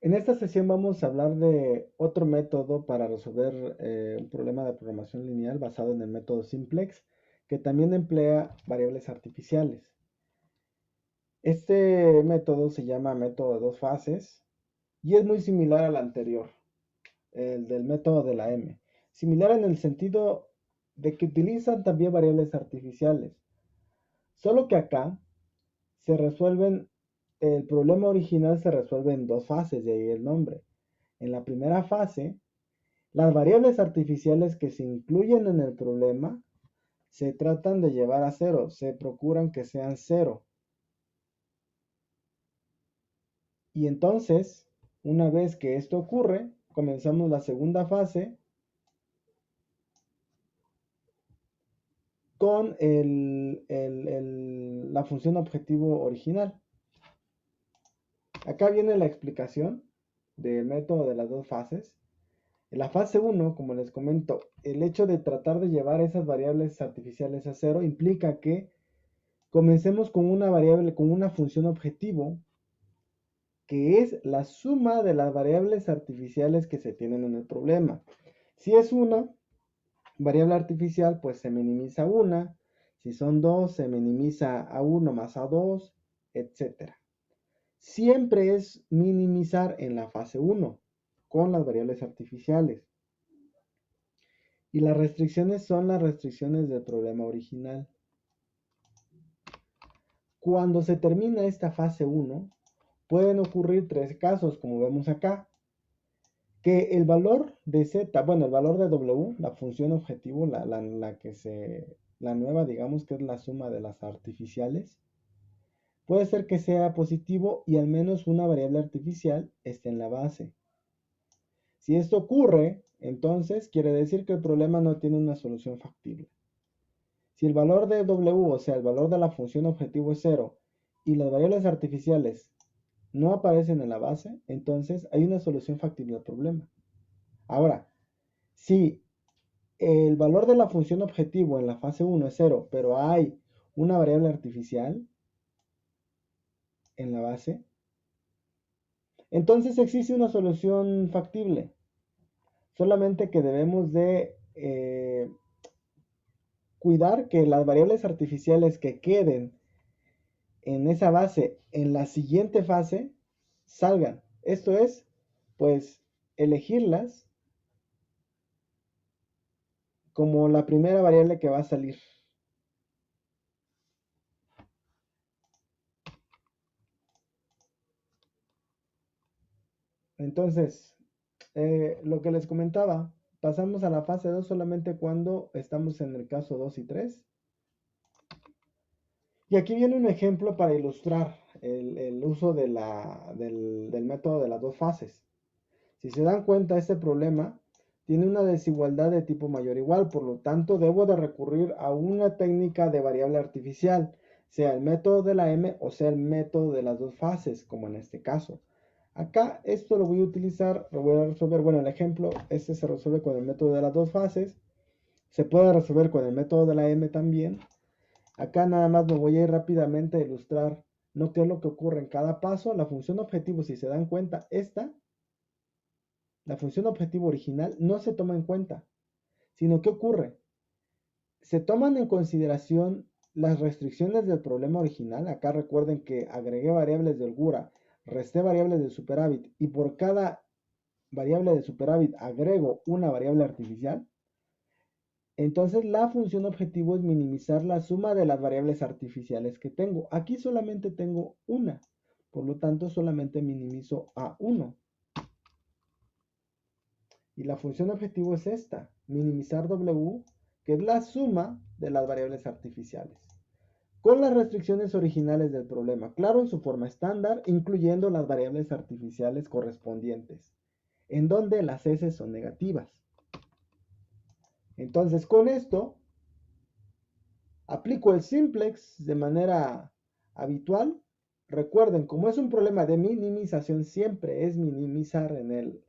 En esta sesión vamos a hablar de otro método para resolver un problema de programación lineal basado en el método simplex, que también emplea variables artificiales. Este método se llama método de dos fases y es muy similar al anterior, el del método de la M. Similar en el sentido de que utilizan también variables artificiales, solo que acá se resuelven, el problema original se resuelve en dos fases, de ahí el nombre. En la primera fase, las variables artificiales que se incluyen en el problema se tratan de llevar a cero, se procuran que sean cero. Y entonces, una vez que esto ocurre, comenzamos la segunda fase con la función objetivo original. Acá viene la explicación del método de las dos fases. En la fase 1, como les comento, el hecho de tratar de llevar esas variables artificiales a cero implica que comencemos con una variable, con una función objetivo, que es la suma de las variables artificiales que se tienen en el problema. Si es una variable artificial, pues se minimiza una. Si son dos, se minimiza a 1 más a 2, etc. Siempre es minimizar en la fase 1 con las variables artificiales. Y las restricciones son las restricciones del problema original. Cuando se termina esta fase 1, pueden ocurrir tres casos, como vemos acá. Que el valor de z, bueno, el valor de w, la función objetivo, la nueva, digamos que es la suma de las artificiales, puede ser que sea positivo y al menos una variable artificial esté en la base. Si esto ocurre, entonces quiere decir que el problema no tiene una solución factible. Si el valor de w, o sea, el valor de la función objetivo es 0 y las variables artificiales no aparecen en la base, entonces hay una solución factible al problema. Ahora, si el valor de la función objetivo en la fase 1 es 0, pero hay una variable artificial en la base, entonces existe una solución factible. Solamente que debemos de cuidar que las variables artificiales que queden en esa base en la siguiente fase salgan. Esto es, pues, elegirlas como la primera variable que va a salir. Entonces, lo que les comentaba, pasamos a la fase 2 solamente cuando estamos en el caso 2 y 3. Y aquí viene un ejemplo para ilustrar el uso del método de las dos fases. Si se dan cuenta, este problema tiene una desigualdad de tipo mayor o igual, por lo tanto debo de recurrir a una técnica de variable artificial, sea el método de la M o sea el método de las dos fases, como en este caso. Acá esto lo voy a utilizar, lo voy a resolver, bueno, el ejemplo, este se resuelve con el método de las dos fases, se puede resolver con el método de la M también. Acá nada más me voy a ir rápidamente a ilustrar, ¿no? ¿Qué es lo que ocurre en cada paso? La función objetivo, si se dan cuenta, la función objetivo original, no se toma en cuenta, sino ¿qué ocurre? Se toman en consideración las restricciones del problema original. Acá recuerden que agregué variables de holgura, resté variables de superávit y por cada variable de superávit agrego una variable artificial. Entonces la función objetivo es minimizar la suma de las variables artificiales que tengo. Aquí solamente tengo una, por lo tanto solamente minimizo a 1. Y la función objetivo es esta, minimizar w, que es la suma de las variables artificiales, con las restricciones originales del problema, claro, en su forma estándar, incluyendo las variables artificiales correspondientes, en donde las s son negativas. Entonces, con esto, aplico el simplex de manera habitual. Recuerden, como es un problema de minimización, siempre es minimizar en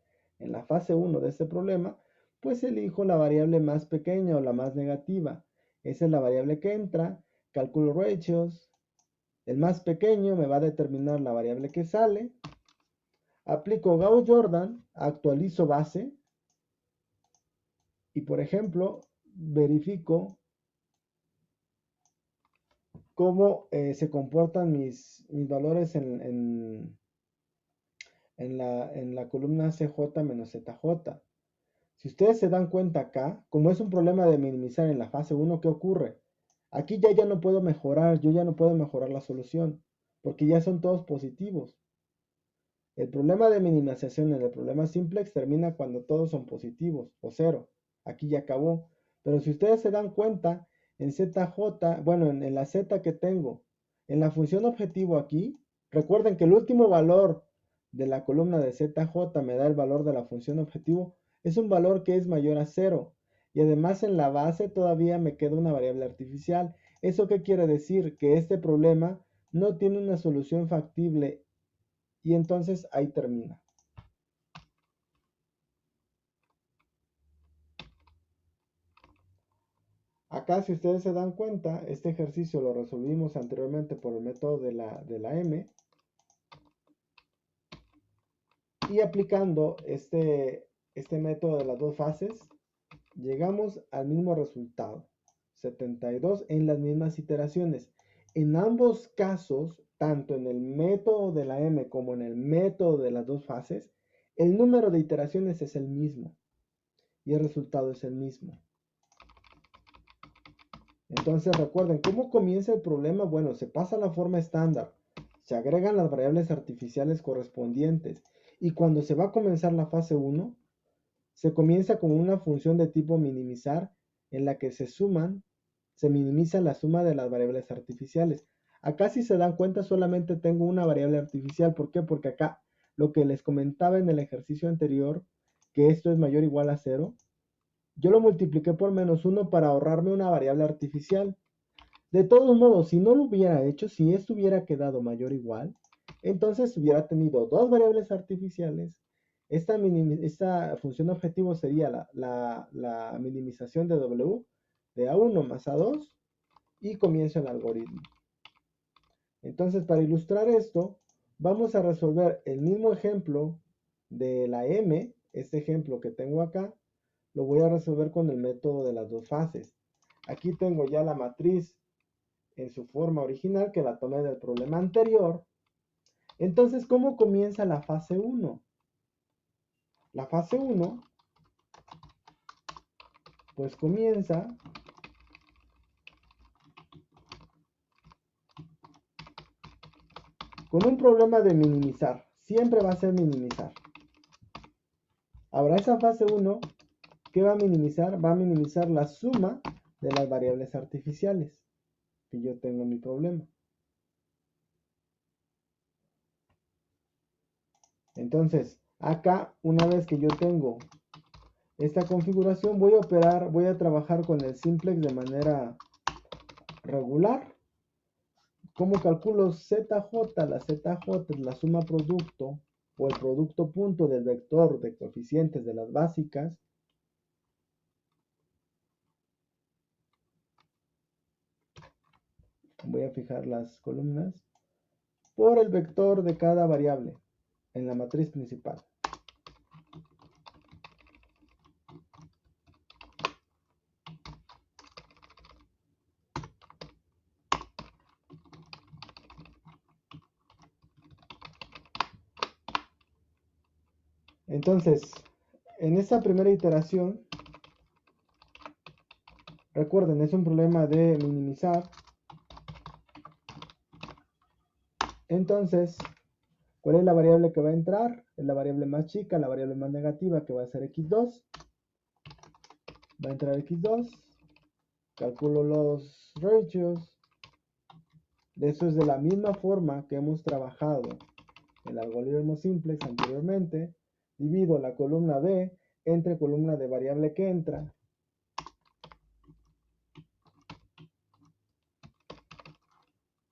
la fase 1 de este problema, pues elijo la variable más pequeña o la más negativa. Esa es la variable que entra, calculo ratios, el más pequeño me va a determinar la variable que sale, Aplico Gauss-Jordan, actualizo base y, por ejemplo, verifico cómo se comportan mis valores en la columna CJ menos ZJ. Si ustedes se dan cuenta acá, como es un problema de minimizar en la fase 1, ¿qué ocurre? Aquí ya no puedo mejorar, yo ya no puedo mejorar la solución, porque ya son todos positivos. El problema de minimización en el problema simplex termina cuando todos son positivos o cero. Aquí ya acabó. Pero si ustedes se dan cuenta, en ZJ, bueno, en la Z que tengo, en la función objetivo aquí, recuerden que el último valor de la columna de ZJ me da el valor de la función objetivo, es un valor que es mayor a cero. Y además en la base todavía me queda una variable artificial. ¿Eso qué quiere decir? Que este problema no tiene una solución factible y entonces ahí termina. Acá, si ustedes se dan cuenta, este ejercicio lo resolvimos anteriormente por el método de la M. Y aplicando este método de las dos fases, llegamos al mismo resultado. 72 en las mismas iteraciones. En ambos casos, tanto en el método de la M como en el método de las dos fases, el número de iteraciones es el mismo. Y el resultado es el mismo. Entonces recuerden, ¿cómo comienza el problema? Bueno, se pasa a la forma estándar, se agregan las variables artificiales correspondientes y cuando se va a comenzar la fase 1, se comienza con una función de tipo minimizar en la que se minimiza la suma de las variables artificiales. Acá si se dan cuenta solamente tengo una variable artificial. ¿Por qué? Porque acá lo que les comentaba en el ejercicio anterior, que esto es mayor o igual a 0, yo lo multipliqué por -1 para ahorrarme una variable artificial. De todos modos, si no lo hubiera hecho, si esto hubiera quedado mayor o igual, entonces hubiera tenido dos variables artificiales. Esta función objetivo sería la minimización de W de A1 más A2 y comienzo el algoritmo. Entonces, para ilustrar esto, vamos a resolver el mismo ejemplo de la M, este ejemplo que tengo acá, lo voy a resolver con el método de las dos fases. Aquí tengo ya la matriz en su forma original que la tomé del problema anterior. Entonces, ¿cómo comienza la fase 1? La fase 1, pues comienza con un problema de minimizar. Siempre va a ser minimizar. Ahora, esa fase 1, ¿qué va a minimizar? Va a minimizar la suma de las variables artificiales que yo tengo en mi problema. Entonces, acá, una vez que yo tengo esta configuración, voy a operar, voy a trabajar con el simplex de manera regular. ¿Cómo calculo ZJ? La ZJ es la suma producto o el producto punto del vector de coeficientes de las básicas voy a fijar las columnas por el vector de cada variable en la matriz principal. Entonces, en esta primera iteración, recuerden, es un problema de minimizar. Entonces, ¿cuál es la variable que va a entrar? Es la variable más chica, la variable más negativa, que va a ser x2. Va a entrar x2. Calculo los ratios. Eso es de la misma forma que hemos trabajado el algoritmo simplex anteriormente. Divido la columna B entre columna de variable que entra.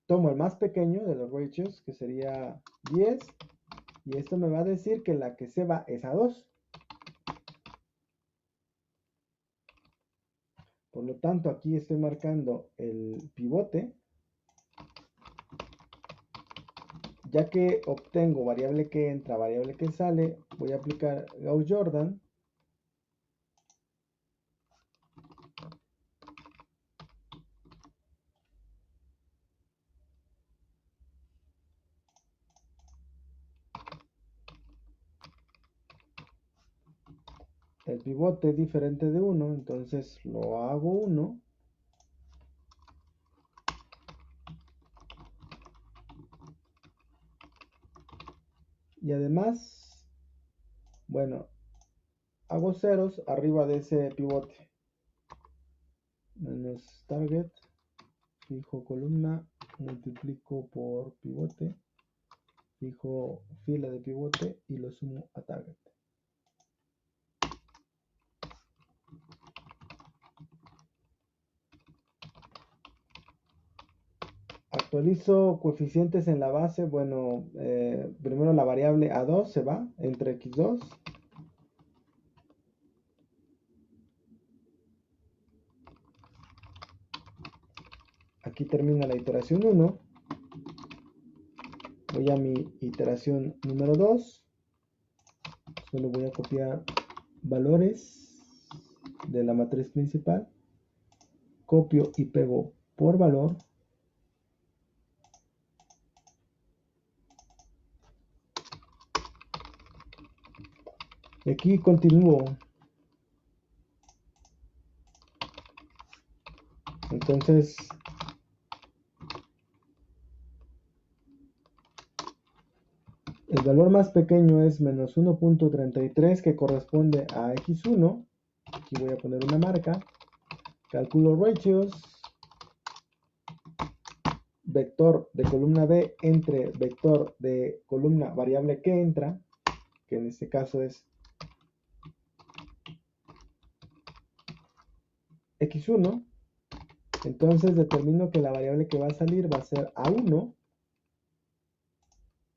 Tomo el más pequeño de los ratios, que sería 10. Y esto me va a decir que la que se va es a 2. Por lo tanto, aquí estoy marcando el pivote. Ya que obtengo variable que entra, variable que sale, voy a aplicar Gauss-Jordan. El pivote es diferente de 1, entonces lo hago 1. Y además, bueno, hago ceros arriba de ese pivote. Menos target, fijo columna, multiplico por pivote, fijo fila de pivote y lo sumo a target. Actualizo coeficientes en la base. Bueno, primero la variable A2 se va entre X2. Aquí termina la iteración 1. Voy a mi iteración número 2. Solo voy a copiar valores de la matriz principal. Copio y pego por valor. Y aquí continúo. Entonces, el valor más pequeño es menos 1.33, que corresponde a X1. Aquí voy a poner una marca. Calculo ratios. Vector de columna B entre vector de columna variable que entra, que en este caso es X1. Entonces determino que la variable que va a salir va a ser A1.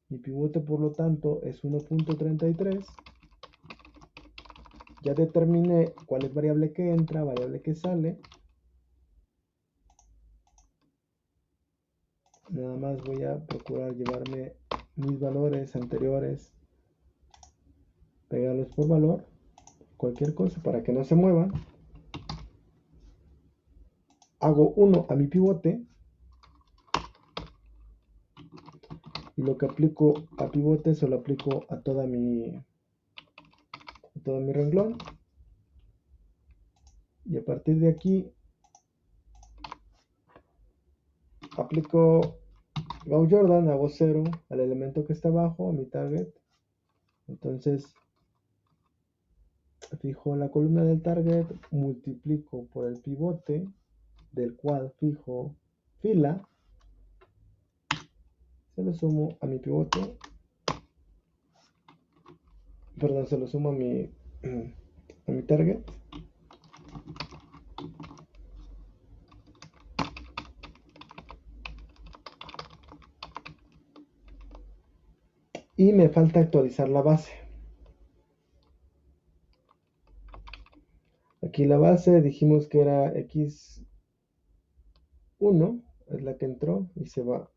Mi pivote, por lo tanto, es 1.33. Ya determiné cuál es variable que entra, variable que sale. Nada más voy a procurar llevarme mis valores anteriores, pegarlos por valor, cualquier cosa para que no se muevan. Hago 1 a mi pivote. Y lo que aplico a pivote se lo aplico a todo mi renglón. Y a partir de aquí aplico Gauss-Jordan, hago 0 al elemento que está abajo, a mi target. Entonces fijo la columna del target, multiplico por el pivote, del cual fijo fila, se lo sumo a mi pivote, perdón, se lo sumo a mi target. Y me falta actualizar la base. Aquí la base dijimos que era X1, es la que entró y se va.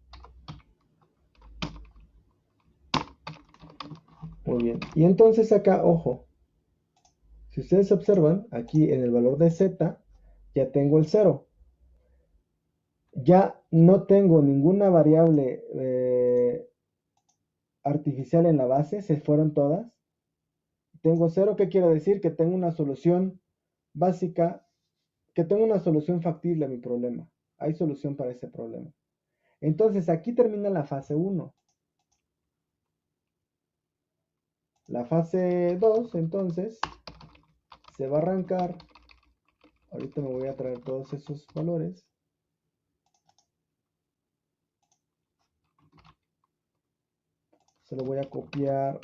Muy bien. Y entonces acá, ojo, si ustedes observan, aquí en el valor de Z ya tengo el 0. Ya no tengo ninguna variable artificial en la base, se fueron todas. Tengo 0, ¿qué quiere decir? Que tengo una solución básica, que tengo una solución factible a mi problema. Hay solución para ese problema. Entonces aquí termina la fase 1. La fase 2, entonces, se va a arrancar. Ahorita me voy a traer todos esos valores. Se lo voy a copiar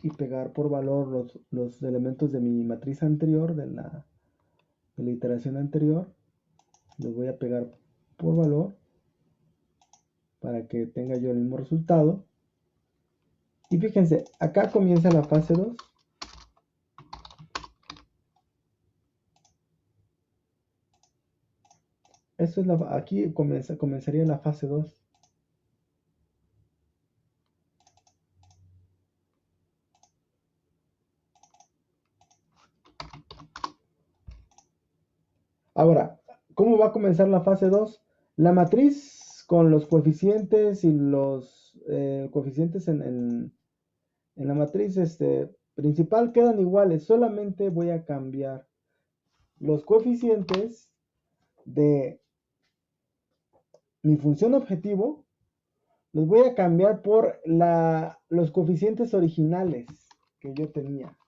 y pegar por valor los elementos de mi matriz anterior, de la iteración anterior. Los voy a pegar por valor para que tenga yo el mismo resultado. Y fíjense, acá comienza la fase 2. Eso es aquí comenzaría la fase 2. Ahora, ¿cómo va a comenzar la fase 2? La matriz con los coeficientes y los coeficientes en la matriz principal quedan iguales, solamente voy a cambiar los coeficientes de mi función objetivo, los voy a cambiar por los coeficientes originales que yo tenía.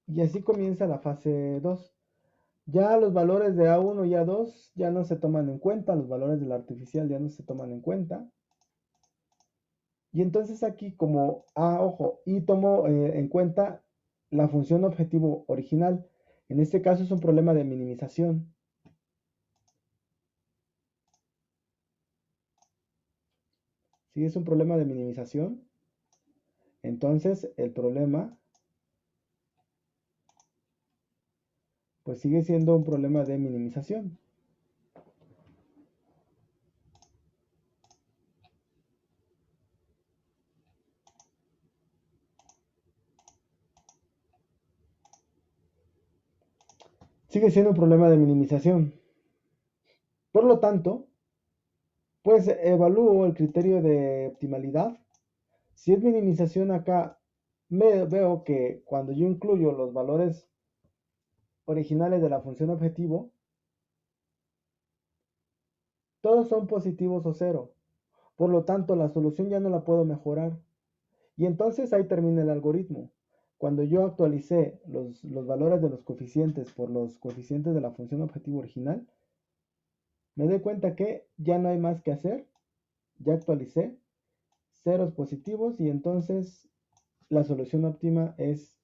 Y así comienza la fase 2. Ya los valores de A1 y A2 ya no se toman en cuenta, los valores del artificial ya no se toman en cuenta. Y entonces aquí como, ojo, y tomo en cuenta la función objetivo original. En este caso es un problema de minimización. Si es un problema de minimización, entonces el problema pues sigue siendo un problema de minimización. Sigue siendo un problema de minimización. Por lo tanto, pues evalúo el criterio de optimalidad. Si es minimización acá, veo que cuando yo incluyo los valores originales de la función objetivo, todos son positivos o cero. Por lo tanto, la solución ya no la puedo mejorar. Y entonces ahí termina el algoritmo. Cuando yo actualicé los valores de los coeficientes por los coeficientes de la función objetivo original, me doy cuenta que ya no hay más que hacer. Ya actualicé ceros positivos y entonces la solución óptima es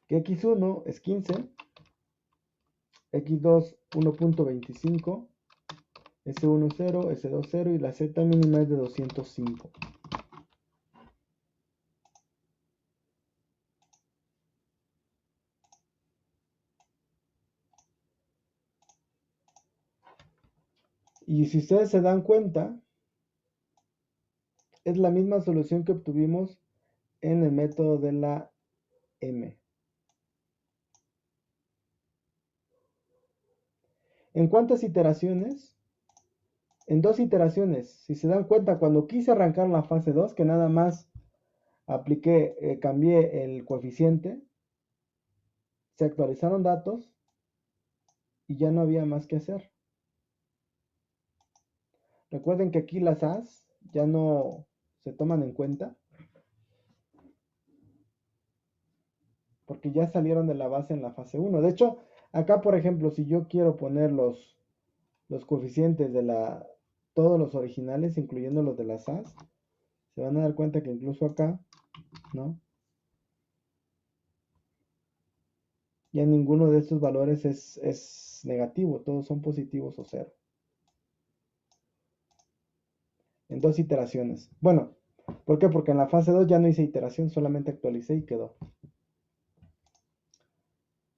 que x1 es 15, x2 1.25, s1 0, s2 0 y la z mínima es de 205. Y si ustedes se dan cuenta, es la misma solución que obtuvimos en el método de la M. ¿En cuántas iteraciones? En 2 iteraciones. Si se dan cuenta, cuando quise arrancar la fase 2, que nada más apliqué, cambié el coeficiente, se actualizaron datos y ya no había más que hacer. Recuerden que aquí las A's ya no se toman en cuenta porque ya salieron de la base en la fase 1. De hecho, acá por ejemplo, si yo quiero poner los coeficientes de todos los originales, incluyendo los de las A's, se van a dar cuenta que incluso acá, ¿no? Ya ninguno de estos valores es negativo, todos son positivos o cero. En 2 iteraciones. Bueno, ¿por qué? Porque en la fase 2 ya no hice iteración, solamente actualicé y quedó.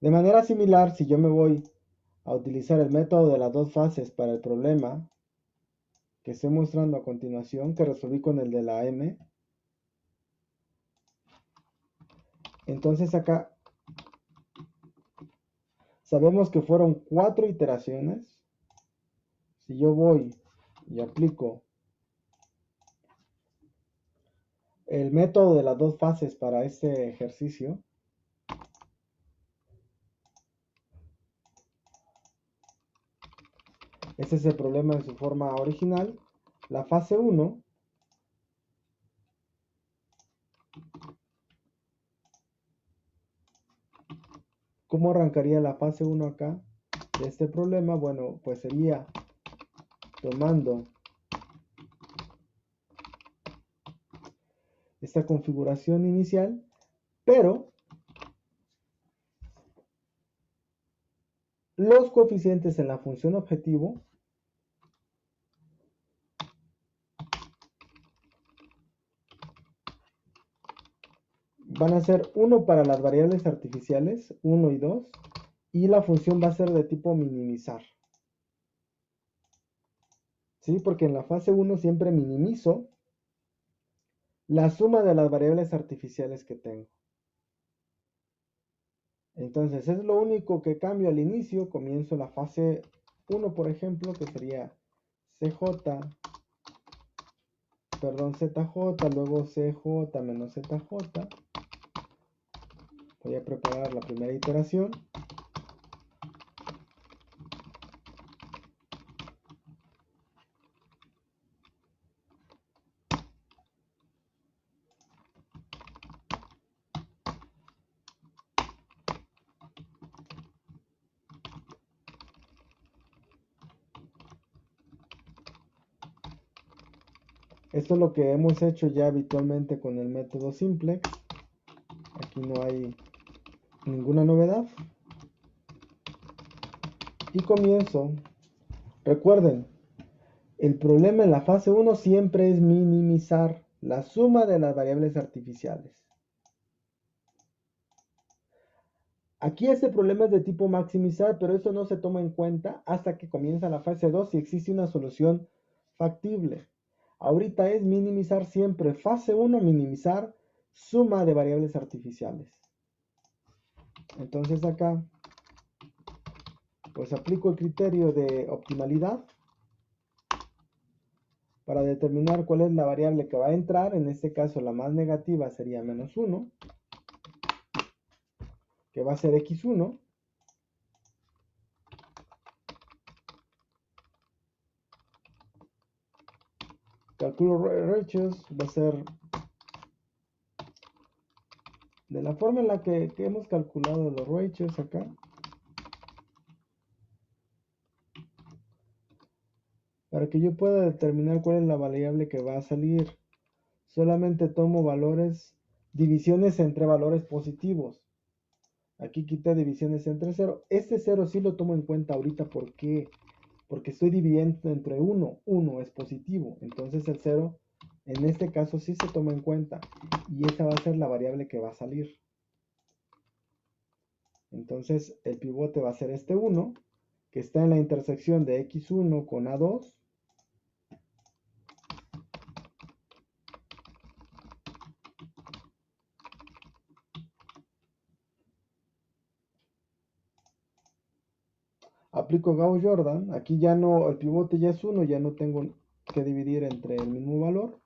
De manera similar, si yo me voy a utilizar el método de las 2 fases para el problema que estoy mostrando a continuación, que resolví con el de la M, entonces acá sabemos que fueron 4 iteraciones. Si yo voy y aplico el método de las 2 fases para este ejercicio, ese es el problema en su forma original. La fase 1, ¿cómo arrancaría la fase 1 acá de este problema? Bueno, pues sería tomando esta configuración inicial, pero los coeficientes en la función objetivo van a ser 1 para las variables artificiales, 1 y 2, y la función va a ser de tipo minimizar. ¿Sí? Porque en la fase 1 siempre minimizo la suma de las variables artificiales que tengo. Entonces es lo único que cambio al inicio. Comienzo la fase 1, por ejemplo, que sería CJ, perdón, ZJ, luego CJ menos ZJ. Voy a preparar la primera iteración. Esto es lo que hemos hecho ya habitualmente con el método simplex. Aquí no hay ninguna novedad. Y comienzo. Recuerden, el problema en la fase 1 siempre es minimizar la suma de las variables artificiales. Aquí este problema es de tipo maximizar, pero eso no se toma en cuenta hasta que comienza la fase 2 y existe una solución factible. Ahorita es minimizar siempre. Fase 1, minimizar suma de variables artificiales. Entonces acá, pues aplico el criterio de optimalidad para determinar cuál es la variable que va a entrar. En este caso, la más negativa sería -1, que va a ser x1. Calculo ratios, va a ser de la forma en la que hemos calculado los ratios acá. Para que yo pueda determinar cuál es la variable que va a salir, solamente tomo valores, divisiones entre valores positivos. Aquí quité divisiones entre 0. Este 0 sí lo tomo en cuenta ahorita. ¿Por qué? Porque estoy dividiendo entre 1. 1 es positivo. Entonces el 0 en este caso sí se toma en cuenta. Y esa va a ser la variable que va a salir. Entonces el pivote va a ser este 1, que está en la intersección de x1 con a2. Aplico Gauss-Jordan. Aquí ya no, el pivote ya es 1, ya no tengo que dividir entre el mismo valor.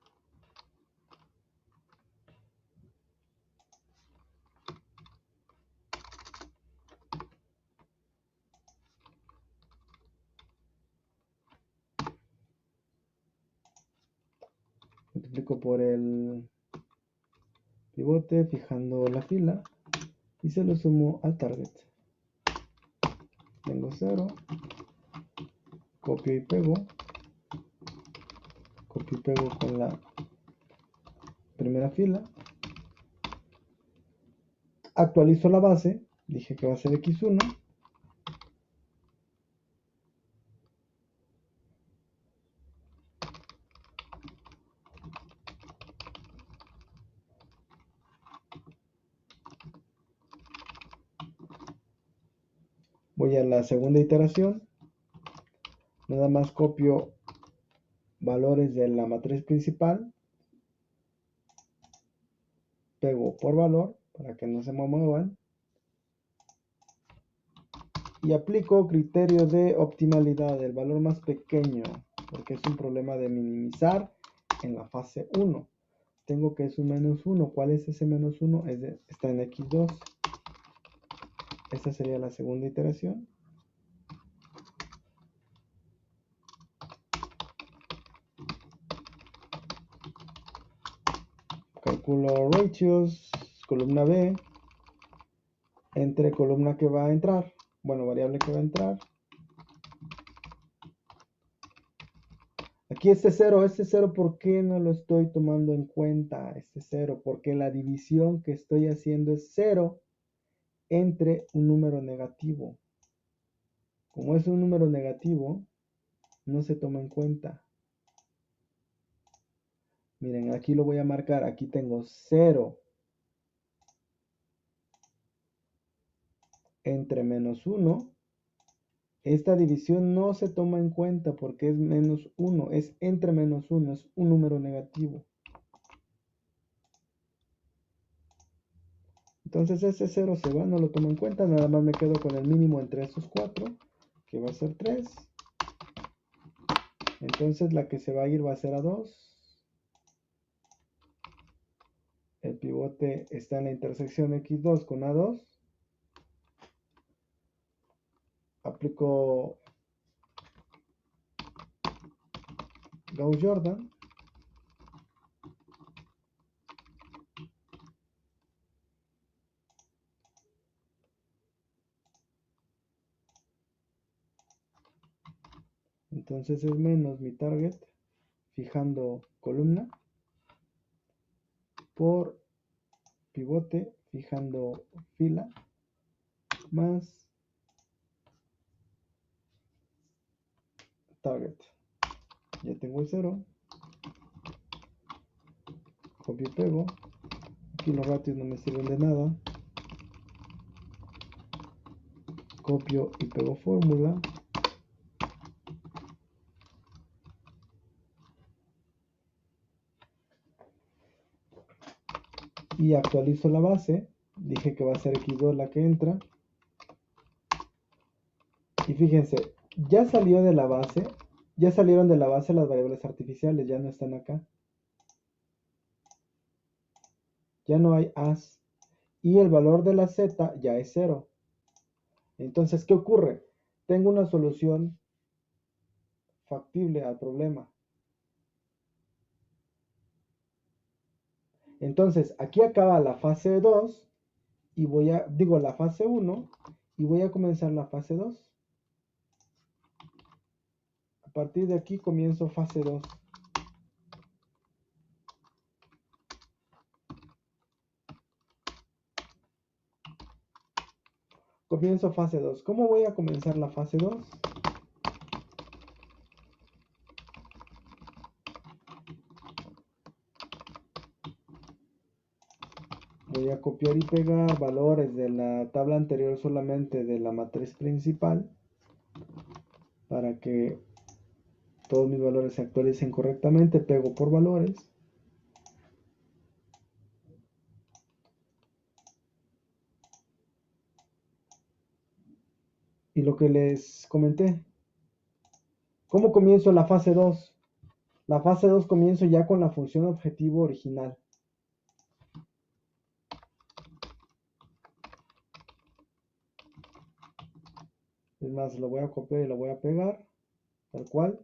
Multiplico por el pivote fijando la fila y se lo sumo al target. Tengo 0, copio y pego con la primera fila, actualizo la base, dije que va a ser x1, voy a la segunda iteración, nada más copio valores de la matriz principal, pego por valor para que no se me muevan y aplico criterio de optimalidad del valor más pequeño, porque es un problema de minimizar en la fase 1. Tengo que es un -1. ¿Cuál es ese -1? Está en x2. Esta sería la segunda iteración. Calculo ratios, columna B, entre columna que va a entrar, bueno, variable que va a entrar. Aquí este 0, ¿por qué no lo estoy tomando en cuenta? Este 0, porque la división que estoy haciendo es 0 entre un número negativo. Como es un número negativo, no se toma en cuenta. Miren, aquí lo voy a marcar, aquí tengo 0 entre menos 1, esta división no se toma en cuenta porque es menos 1, es entre menos 1, es un número negativo. Entonces ese 0 se va, no lo tomo en cuenta, nada más me quedo con el mínimo entre estos 4, que va a ser 3. Entonces la que se va a ir va a ser a 2. El pivote está en la intersección x2 con a2. Aplico Gauss-Jordan. Entonces es menos mi target, fijando columna, por pivote, fijando fila, más target. Ya tengo el 0. Copio y pego. Aquí los ratios no me sirven de nada. Copio y pego fórmula. Y actualizo la base. Dije que va a ser x2 la que entra. Y fíjense, ya salió de la base. Ya salieron de la base las variables artificiales. Ya no están acá. Ya no hay as. Y el valor de la z ya es 0. Entonces, ¿qué ocurre? Tengo una solución factible al problema. Entonces, aquí acaba la fase 2 y digo la fase 1 y voy a comenzar la fase 2. A partir de aquí comienzo fase 2. Comienzo fase 2. ¿Cómo voy a comenzar la fase 2? Voy a copiar y pegar valores de la tabla anterior solamente de la matriz principal para que todos mis valores se actualicen correctamente. Pego por valores. Y lo que les comenté. ¿Cómo comienzo la fase 2? La fase 2 comienzo ya con la función objetivo original. Es más, lo voy a copiar y lo voy a pegar, tal cual.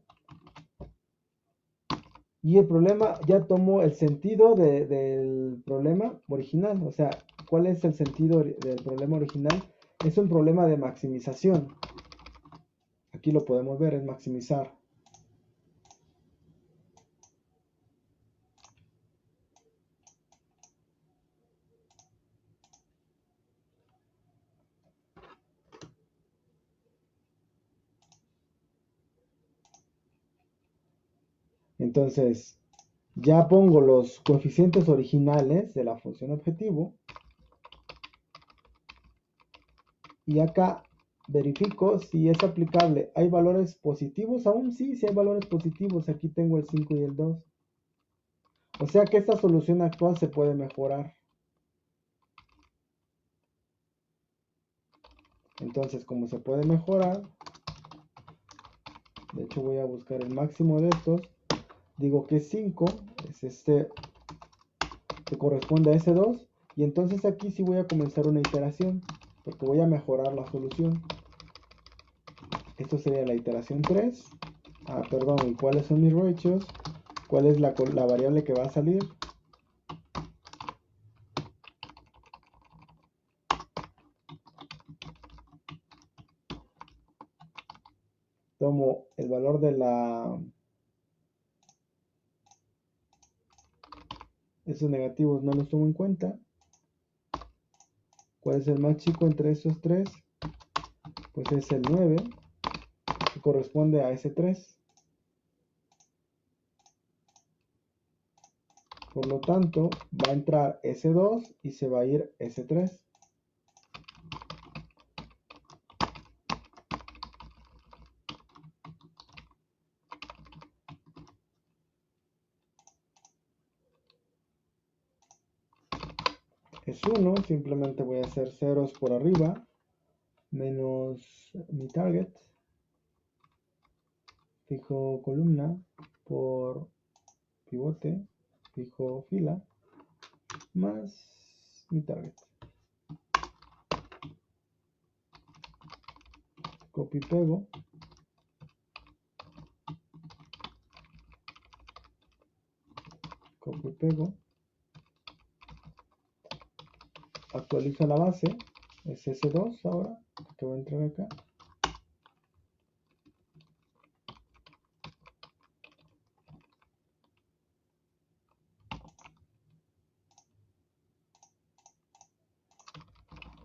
Y el problema, ya tomo el sentido del problema original. O sea, ¿cuál es el sentido del problema original? Es un problema de maximización. Aquí lo podemos ver, es maximizar. Entonces, ya pongo los coeficientes originales de la función objetivo. Y acá verifico si es aplicable. ¿Hay valores positivos aún? Sí, sí hay valores positivos. Aquí tengo el 5 y el 2. O sea que esta solución actual se puede mejorar. Entonces, como se puede mejorar, de hecho voy a buscar el máximo de estos. Digo que 5 es este que corresponde a ese 2. Y entonces aquí sí voy a comenzar una iteración, porque voy a mejorar la solución. Esto sería la iteración 3. Ah, perdón, ¿y cuáles son mis ratios? ¿Cuál es la variable que va a salir? Tomo el valor de esos negativos, no los tomo en cuenta. ¿Cuál es el más chico entre esos tres? Pues es el 9, que corresponde a ese 3. Por lo tanto, va a entrar ese 2 y se va a ir ese 3. es 1, simplemente voy a hacer ceros por arriba, menos mi target, fijo columna por pivote, fijo fila, más mi target. Copy pego. Copy pego. Actualizo la base. Es S2 ahora, que voy a entrar acá.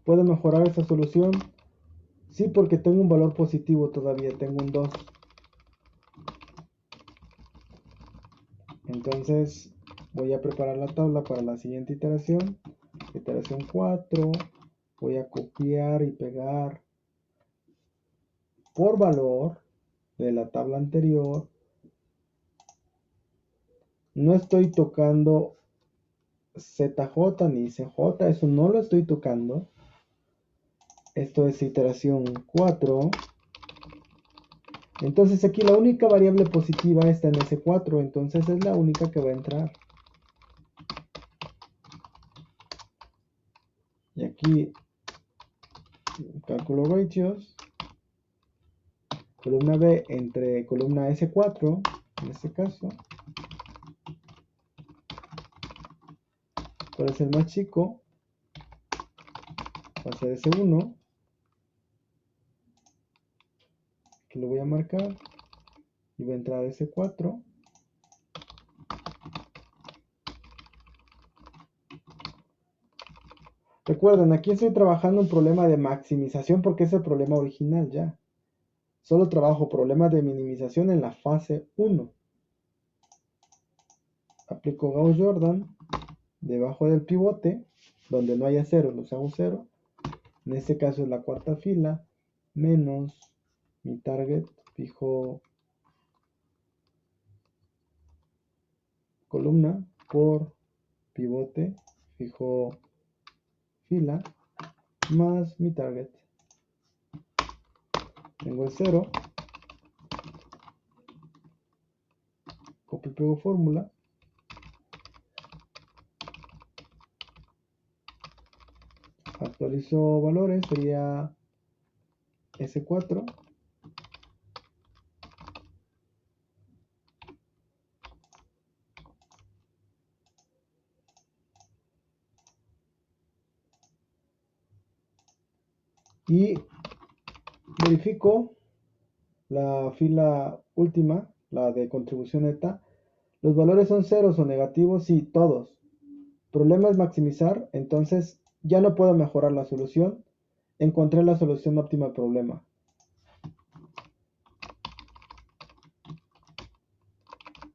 ¿Puedo mejorar esta solución? Sí, porque tengo un valor positivo todavía, tengo un 2. Entonces voy a preparar la tabla para la siguiente iteración. Iteración 4. Voy a copiar y pegar por valor de la tabla anterior. No estoy tocando ZJ ni CJ, eso no lo estoy tocando. Esto es iteración 4. Entonces aquí la única variable positiva está en S4, entonces es la única que va a entrar. Y aquí calculo ratios. Columna B entre columna S4, en este caso. ¿Cuál es el más chico? Va a ser S1. Aquí lo voy a marcar. Y va a entrar S4. Recuerden, aquí estoy trabajando un problema de maximización porque es el problema original ya. Solo trabajo problemas de minimización en la fase 1. Aplico Gauss-Jordan debajo del pivote, donde no haya cero, los hago 0. En este caso es la cuarta fila, menos mi target, fijo columna por pivote, fijo fila, más mi target. Tengo el 0, copio y pego fórmula. Actualizo valores, sería S4. Y verifico la fila última, la de contribución neta. Los valores son ceros o negativos, sí, todos. Problema es maximizar, entonces ya no puedo mejorar la solución. Encontré la solución óptima al problema.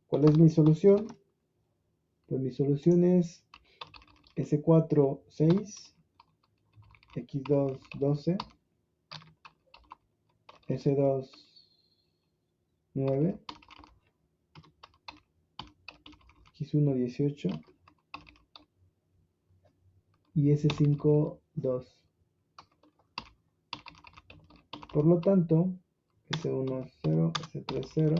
¿Cuál es mi solución? Pues mi solución es S4, 6, X2, 12, S2, 9, X1, 18 y S5, 2. Por lo tanto, S1, 0, S3, 0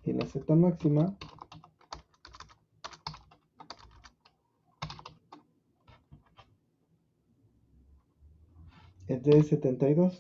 y la Z máxima es de 72.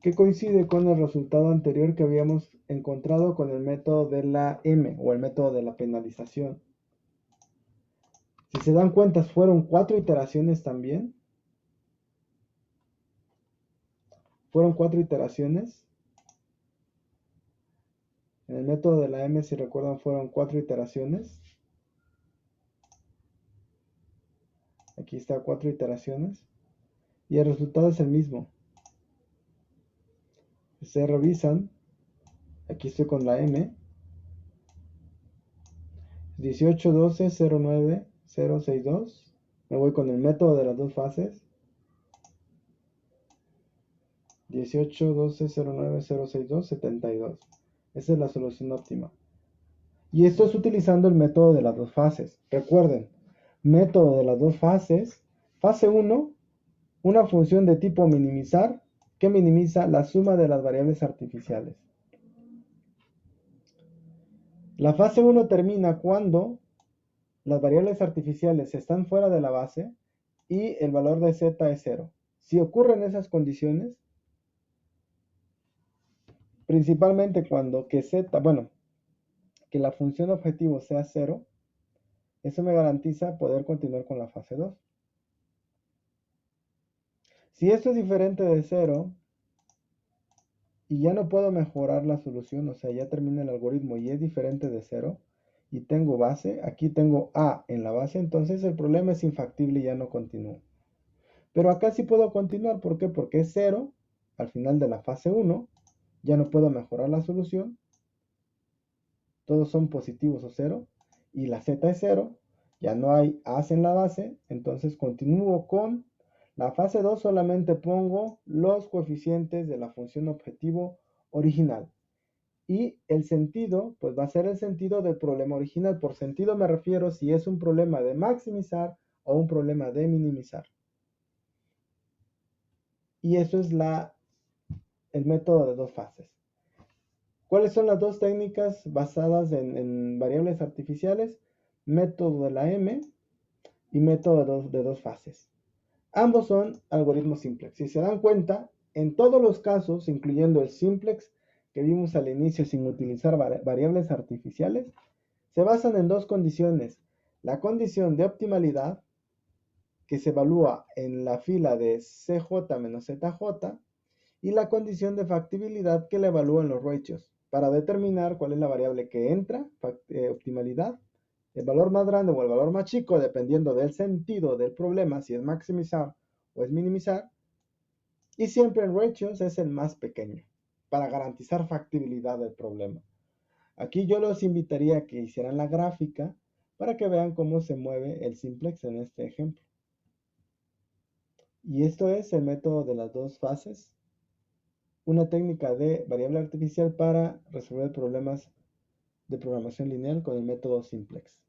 Que coincide con el resultado anterior que habíamos encontrado con el método de la M o el método de la penalización. Si se dan cuenta, fueron 4 iteraciones también. Fueron 4 iteraciones. En el método de la M, si recuerdan, fueron 4 iteraciones. Aquí está 4 iteraciones. Y el resultado es el mismo. Se revisan. Aquí estoy con la M. 18, 12, 09, 062. Me voy con el método de las dos fases. 18, 12, 09, 062, 72. Esa es la solución óptima. Y esto es utilizando el método de las dos fases. Recuerden, método de las dos fases. Fase 1, una función de tipo minimizar que minimiza la suma de las variables artificiales. La fase 1 termina cuando las variables artificiales están fuera de la base y el valor de z es 0. Si ocurren esas condiciones, principalmente cuando que la función objetivo sea 0, eso me garantiza poder continuar con la fase 2. Si esto es diferente de 0 y ya no puedo mejorar la solución, o sea, ya termina el algoritmo y es diferente de 0 y tengo base, aquí tengo A en la base, entonces el problema es infactible y ya no continúo. Pero acá sí puedo continuar, ¿por qué? Porque es 0 al final de la fase 1, ya no puedo mejorar la solución, todos son positivos o 0, y la z es 0, ya no hay A's en la base, entonces continúo con la fase 2, solamente pongo los coeficientes de la función objetivo original. Y el sentido, pues va a ser el sentido del problema original. Por sentido me refiero si es un problema de maximizar o un problema de minimizar. Y eso es el método de dos fases. ¿Cuáles son las dos técnicas basadas en variables artificiales? Método de la M y método de dos fases. Ambos son algoritmos simplex. Si se dan cuenta, en todos los casos, incluyendo el simplex que vimos al inicio sin utilizar variables artificiales, se basan en dos condiciones. La condición de optimalidad, que se evalúa en la fila de CJ menos ZJ, y la condición de factibilidad, que la evalúa en los ratios, para determinar cuál es la variable que entra, optimalidad, el valor más grande o el valor más chico, dependiendo del sentido del problema, si es maximizar o es minimizar, y siempre en ratios es el más pequeño, para garantizar factibilidad del problema. Aquí yo los invitaría a que hicieran la gráfica para que vean cómo se mueve el simplex en este ejemplo. Y esto es el método de las dos fases, una técnica de variable artificial para resolver problemas de programación lineal con el método simplex.